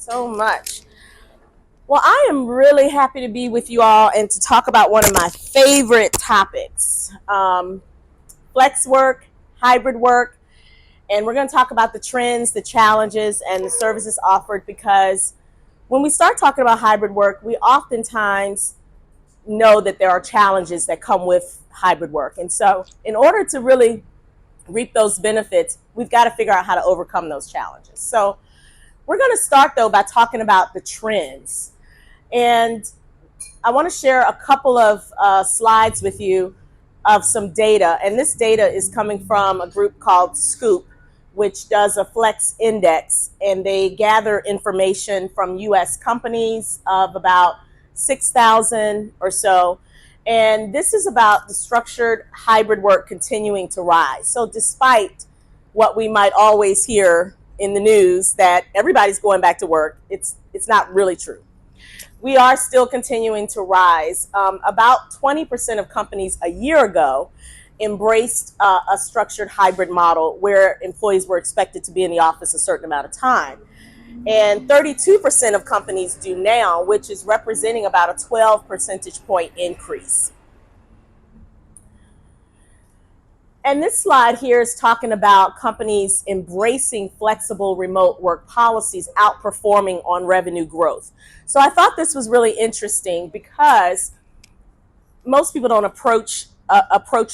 so much. Well, I am really happy to be with you all and to talk about one of my favorite topics, flex work, hybrid work, and we're going to talk about the trends, the challenges, and the services offered, because when we start talking about hybrid work, we oftentimes know that there are challenges that come with hybrid work. And so in order to really reap those benefits, we've got to figure out how to overcome those challenges. So we're going to start, though, by talking about the trends. And I want to share a couple of slides with you of some data. And this data is coming from a group called Scoop, which does a flex index. And they gather information from U.S. companies of about 6,000 or so. And this is about the structured hybrid work continuing to rise. So despite what we might always hear in the news that everybody's going back to work, it's not really true. We are still continuing to rise. About 20% of companies a year ago embraced a structured hybrid model where employees were expected to be in the office a certain amount of time. And 32% of companies do now, which is representing about a 12 percentage point increase. And this slide here is talking about companies embracing flexible remote work policies outperforming on revenue growth. So I thought this was really interesting because most people don't approach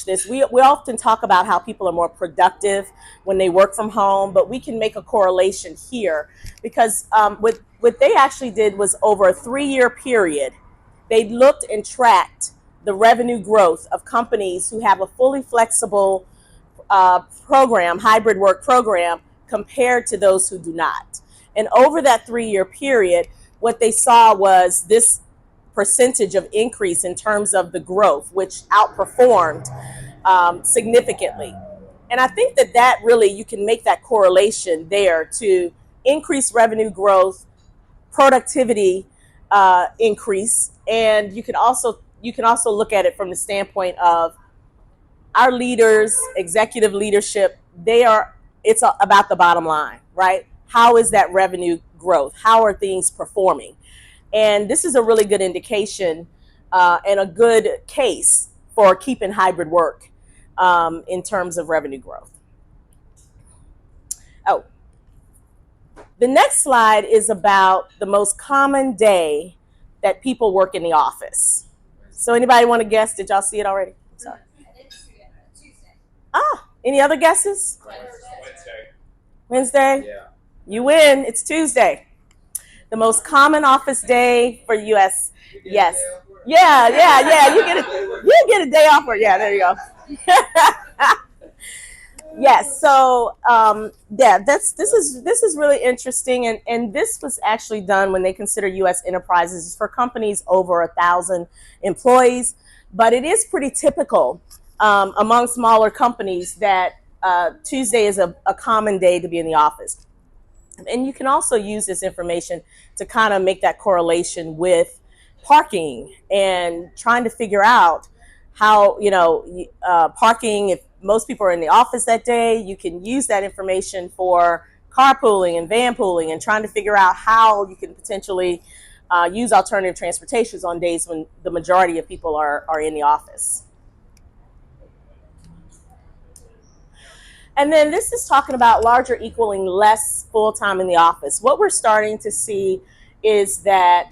this. We often talk about how people are more productive when they work from home, but we can make a correlation here because what they actually did was over a 3-year period, they looked and tracked the revenue growth of companies who have a fully flexible program, hybrid work program, compared to those who do not. And over that 3-year period, what they saw was this percentage of increase in terms of the growth, which outperformed significantly. And I think that really, you can make that correlation there to increase revenue growth, productivity increase, and you can also look at it from the standpoint of our leaders, executive leadership. It's about the bottom line, right? How is that revenue growth? How are things performing? And this is a really good indication and a good case for keeping hybrid work in terms of revenue growth. Oh, the next slide is about the most common day that people work in the office. So anybody want to guess? Did y'all see it already? Sorry. Tuesday. Any other guesses? Wednesday? Yeah. You win. It's Tuesday. The most common office day for U.S. Yes. Yeah. You get a day off. Yeah, there you go. Yes. So this is really interesting, and this was actually done when they consider U.S. enterprises for companies over 1,000 employees. But it is pretty typical among smaller companies that Tuesday is a common day to be in the office. And you can also use this information to kind of make that correlation with parking and trying to figure out how, parking, if most people are in the office that day, you can use that information for carpooling and van pooling and trying to figure out how you can potentially use alternative transportations on days when the majority of people are in the office. And then this is talking about larger equaling less full-time in the office. What we're starting to see is that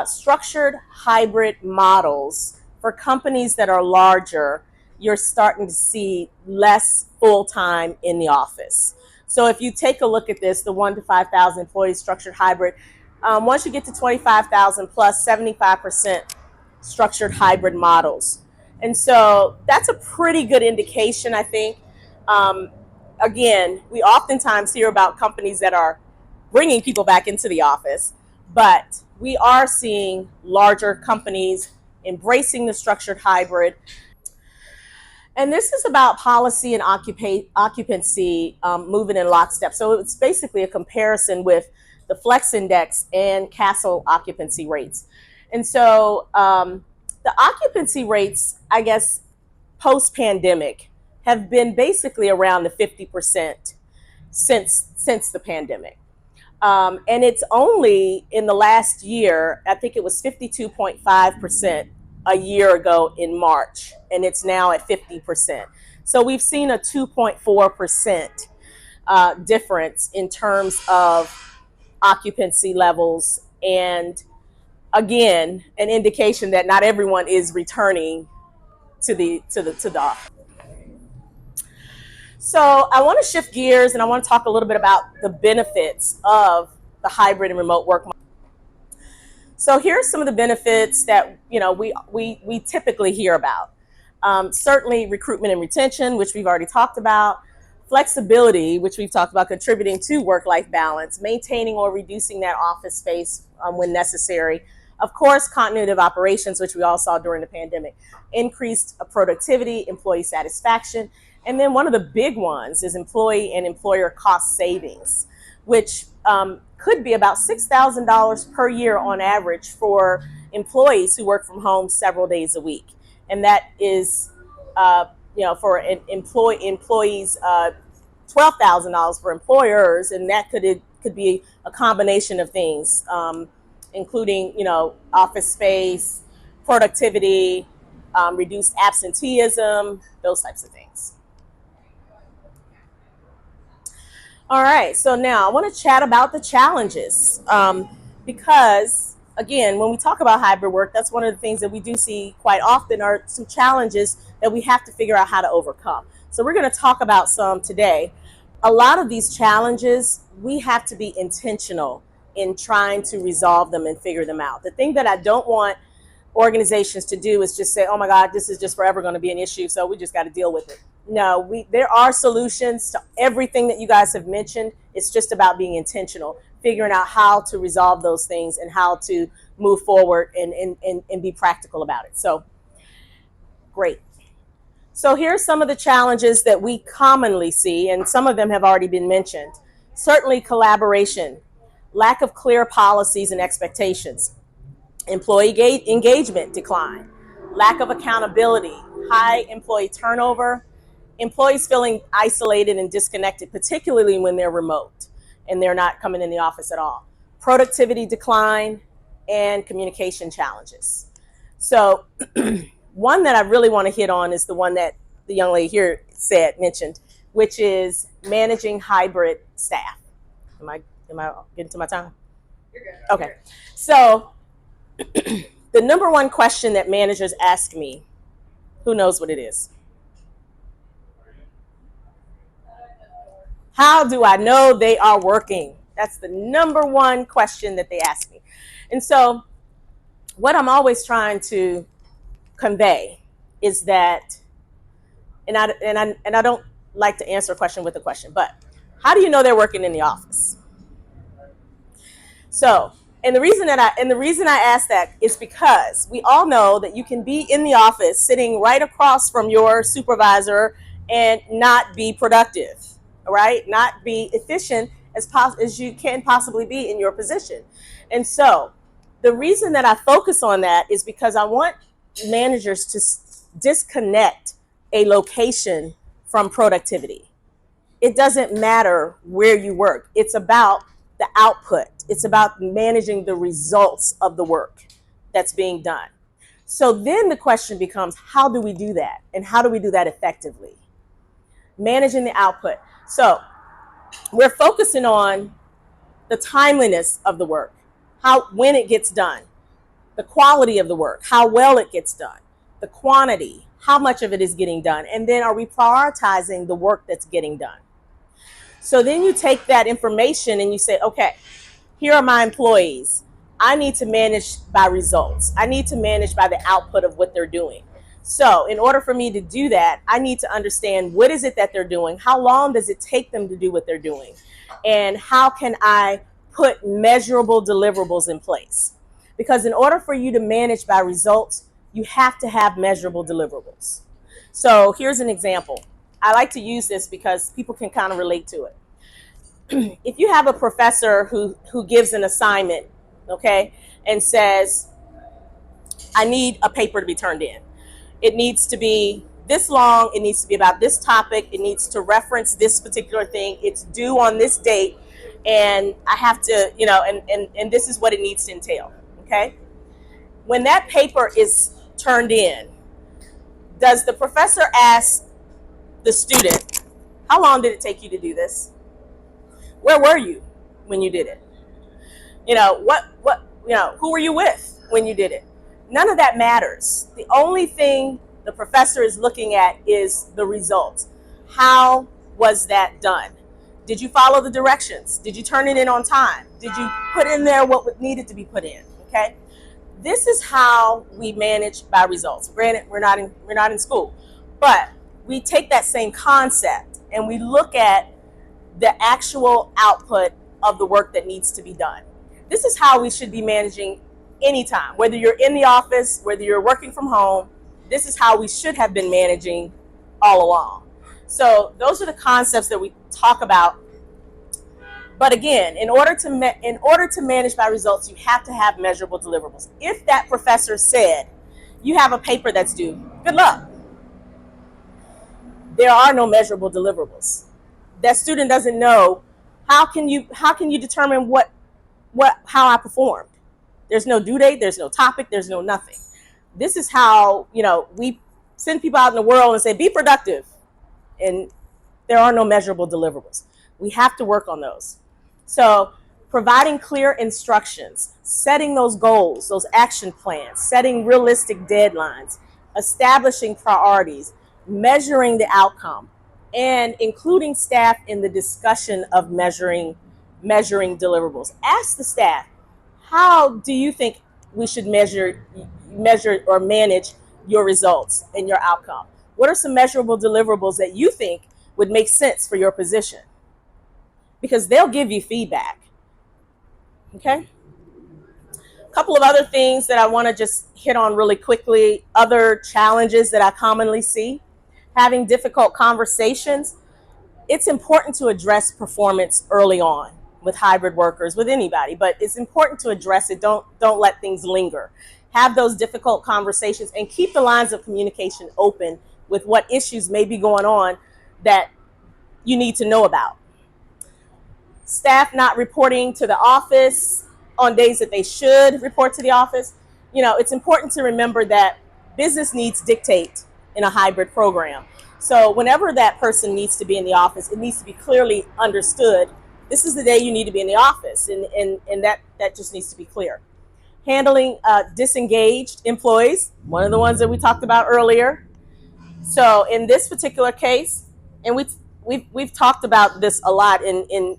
structured hybrid models for companies that are larger, you're starting to see less full-time in the office. So if you take a look at this, the 1 to 5,000 employees structured hybrid, once you get to 25,000 plus, 75% structured hybrid models. And so that's a pretty good indication, I think. Again, we oftentimes hear about companies that are bringing people back into the office, but we are seeing larger companies embracing the structured hybrid. And this is about policy and occupancy moving in lockstep. So it's basically a comparison with the Flex Index and Castle occupancy rates. And so the occupancy rates, I guess, post-pandemic have been basically around the 50% since the pandemic. And it's only in the last year, I think it was 52.5% a year ago in March, and it's now at 50%. So we've seen a 2.4% difference in terms of occupancy levels, and again, an indication that not everyone is returning to the office. So I want to shift gears and I want to talk a little bit about the benefits of the hybrid and remote work. So here's some of the benefits that we typically hear about. Certainly recruitment and retention, which we've already talked about. Flexibility, which we've talked about, contributing to work-life balance, maintaining or reducing that office space when necessary. Of course, continuity of operations, which we all saw during the pandemic. Increased productivity, employee satisfaction. And then one of the big ones is employee and employer cost savings, which could be about $6,000 per year on average for employees who work from home several days a week. And that is, for employees, $12,000 for employers, and that could be a combination of things, including office space, productivity, reduced absenteeism, those types of things. All right, so now I want to chat about the challenges, because again, when we talk about hybrid work, that's one of the things that we do see quite often are some challenges that we have to figure out how to overcome. So we're going to talk about some today. A lot of these challenges, we have to be intentional in trying to resolve them and figure them out. The thing that I don't want organizations to do is just say, oh my God, this is just forever going to be an issue, so we just got to deal with it. No, there are solutions to everything that you guys have mentioned. It's just about being intentional, figuring out how to resolve those things and how to move forward and be practical about it. So, great. So here's some of the challenges that we commonly see, and some of them have already been mentioned. Certainly collaboration, lack of clear policies and expectations, employee engagement decline, lack of accountability, high employee turnover, employees feeling isolated and disconnected, particularly when they're remote and they're not coming in the office at all, productivity decline, and communication challenges. So one that I really want to hit on is the one that the young lady here mentioned, which is managing hybrid staff. Am I getting to my time? You're good. Okay. You're good. So the number one question that managers ask me, who knows what it is? How do I know they are working? That's the number one question that they ask me. And so what I'm always trying to convey is that, and I don't like to answer a question with a question, but how do you know they're working in the office? So, and the reason I ask that is because we all know that you can be in the office sitting right across from your supervisor and not be productive, right? Not be efficient as you can possibly be in your position. And so the reason that I focus on that is because I want managers to disconnect a location from productivity. It doesn't matter where you work. It's about the output. It's about managing the results of the work that's being done. So then the question becomes, how do we do that? And how do we do that effectively? Managing the output. So we're focusing on the timeliness of the work, when it gets done, the quality of the work, how well it gets done, the quantity, how much of it is getting done, and then are we prioritizing the work that's getting done? So then you take that information and you say, okay, here are my employees. I need to manage by results. I need to manage by the output of what they're doing. So in order for me to do that, I need to understand what is it that they're doing? How long does it take them to do what they're doing? And how can I put measurable deliverables in place? Because in order for you to manage by results, you have to have measurable deliverables. So here's an example. I like to use this because people can kind of relate to it. If you have a professor who gives an assignment, okay, and says, I need a paper to be turned in. It needs to be this long. It needs to be about this topic. It needs to reference this particular thing. It's due on this date. and I have to, and this is what it needs to entail, okay? When that paper is turned in, does the professor ask the student, how long did it take you to do this? Where were you when you did it? Who were you with when you did it? None of that matters. The only thing the professor is looking at is the results. How was that done? Did you follow the directions? Did you turn it in on time? Did you put in there what needed to be put in? Okay. This is how we manage by results. Granted, we're not in school, but we take that same concept and we look at the actual output of the work that needs to be done. This is how we should be managing anytime, whether you're in the office, whether you're working from home. This is how we should have been managing all along. So those are the concepts that we talk about. But again, in order to manage by results, you have to have measurable deliverables. If that professor said, you have a paper that's due, good luck. There are no measurable deliverables. That student doesn't know, how can you determine how I performed? There's no due date, there's no topic, there's no nothing. This is how, we send people out in the world and say, be productive. And there are no measurable deliverables. We have to work on those. So providing clear instructions, setting those goals, those action plans, setting realistic deadlines, establishing priorities, measuring the outcome, and including staff in the discussion of measuring deliverables. Ask the staff, how do you think we should measure or manage your results and your outcome? What are some measurable deliverables that you think would make sense for your position? Because they'll give you feedback. Okay? A couple of other things that I want to just hit on really quickly. Other challenges that I commonly see. Having difficult conversations. It's important to address performance early on with hybrid workers, with anybody, but it's important to address it. Don't let things linger. Have those difficult conversations and keep the lines of communication open with what issues may be going on that you need to know about. Staff not reporting to the office on days that they should report to the office. It's important to remember that business needs dictate in a hybrid program. So whenever that person needs to be in the office, it needs to be clearly understood. This is the day you need to be in the office, and that just needs to be clear. Handling disengaged employees, one of the ones that we talked about earlier. So in this particular case, and we've talked about this a lot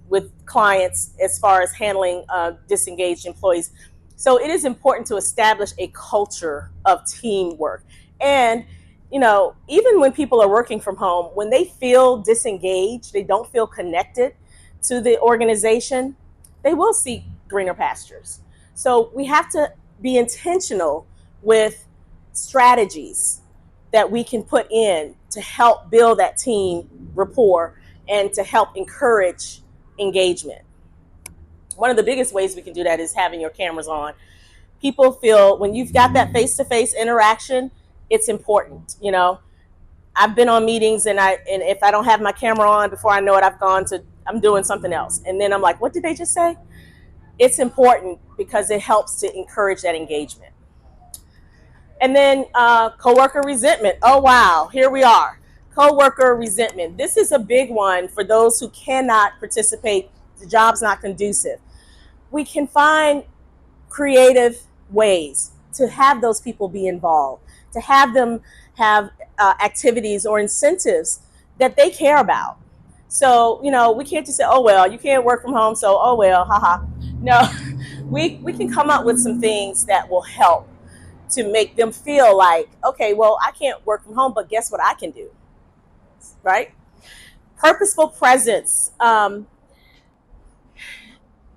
with clients as far as handling disengaged employees. So it is important to establish a culture of teamwork. And even when people are working from home, when they feel disengaged, they don't feel connected to the organization, they will seek greener pastures. So we have to be intentional with strategies that we can put in to help build that team rapport and to help encourage engagement. One of the biggest ways we can do that is having your cameras on. People feel when you've got that face-to-face interaction, it's important. I've been on meetings and if I don't have my camera on, before I know it, I'm doing something else. And then I'm like, what did they just say? It's important because it helps to encourage that engagement. And then coworker resentment. Oh, wow, here we are. Coworker resentment. This is a big one for those who cannot participate. The job's not conducive. We can find creative ways to have those people be involved, to have them have activities or incentives that they care about. So, we can't just say, oh, well, you can't work from home, so, oh, well, haha. No, we can come up with some things that will help to make them feel like, okay, well, I can't work from home, but guess what I can do, right? Purposeful presence.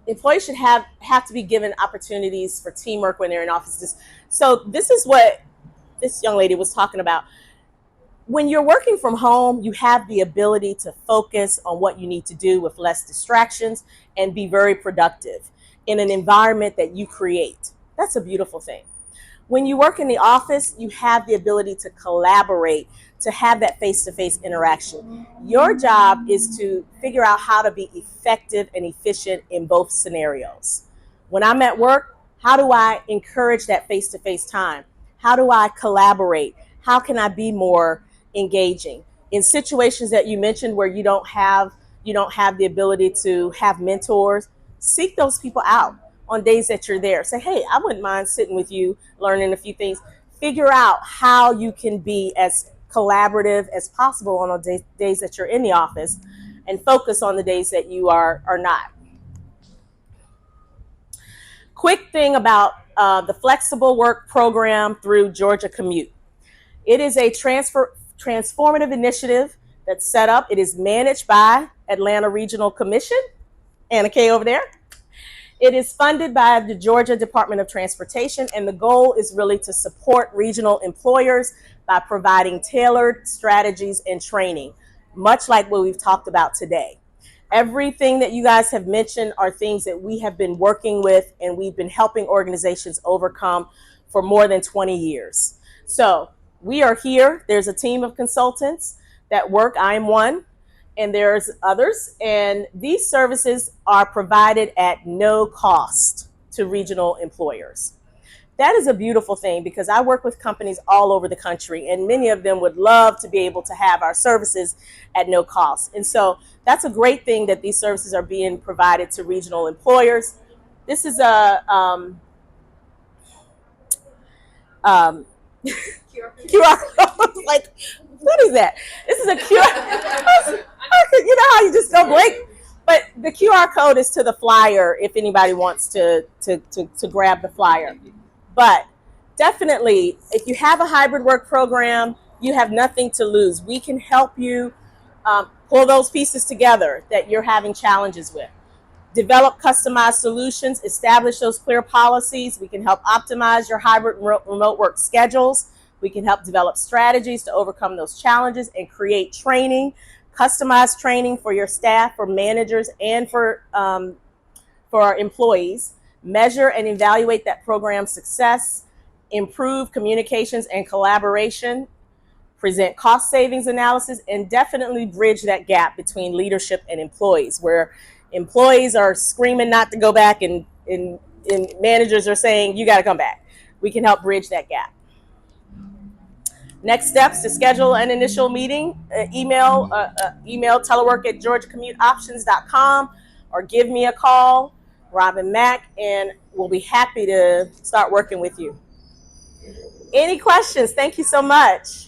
Employees should have to be given opportunities for teamwork when they're in offices. So this is what this young lady was talking about. When you're working from home, you have the ability to focus on what you need to do with less distractions and be very productive in an environment that you create. That's a beautiful thing. When you work in the office, you have the ability to collaborate, to have that face-to-face interaction. Your job is to figure out how to be effective and efficient in both scenarios. When I'm at work, how do I encourage that face-to-face time? How do I collaborate? How can I be more engaging? In situations that you mentioned where you don't have the ability to have mentors, seek those people out on days that you're there. Say, hey, I wouldn't mind sitting with you, learning a few things. Figure out how you can be as collaborative as possible on the days that you're in the office, and focus on the days that you are not. Quick thing about the Flexible Work program through Georgia Commute. It is a transformative initiative that's set up. It is managed by Atlanta Regional Commission, Anna Kay over there. It is funded by the Georgia Department of Transportation, and the goal is really to support regional employers by providing tailored strategies and training, much like what we've talked about today. Everything that you guys have mentioned are things that we have been working with and we've been helping organizations overcome for more than 20 years. So we are here. There's a team of consultants that work. I am one, and there's others. And these services are provided at no cost to regional employers. That is a beautiful thing, because I work with companies all over the country, and many of them would love to be able to have our services at no cost. And so that's a great thing that these services are being provided to regional employers. This is a QR code. Like, what is that? This is a QR. You know how you just go blank? But the QR code is to the flyer if anybody wants to grab the flyer. But definitely, if you have a hybrid work program, you have nothing to lose. We can help you pull those pieces together that you're having challenges with. Develop customized solutions, establish those clear policies. We can help optimize your hybrid remote work schedules. We can help develop strategies to overcome those challenges and create training, customized training for your staff, for managers, and for our employees. Measure and evaluate that program's success, improve communications and collaboration, present cost savings analysis, and definitely bridge that gap between leadership and employees, where employees are screaming not to go back and managers are saying, you got to come back. We can help bridge that gap. Next steps: to schedule an initial meeting, email telework@georgiacommuteoptions.com, or give me a call, Robin Mack, and we'll be happy to start working with you. Any questions? Thank you so much.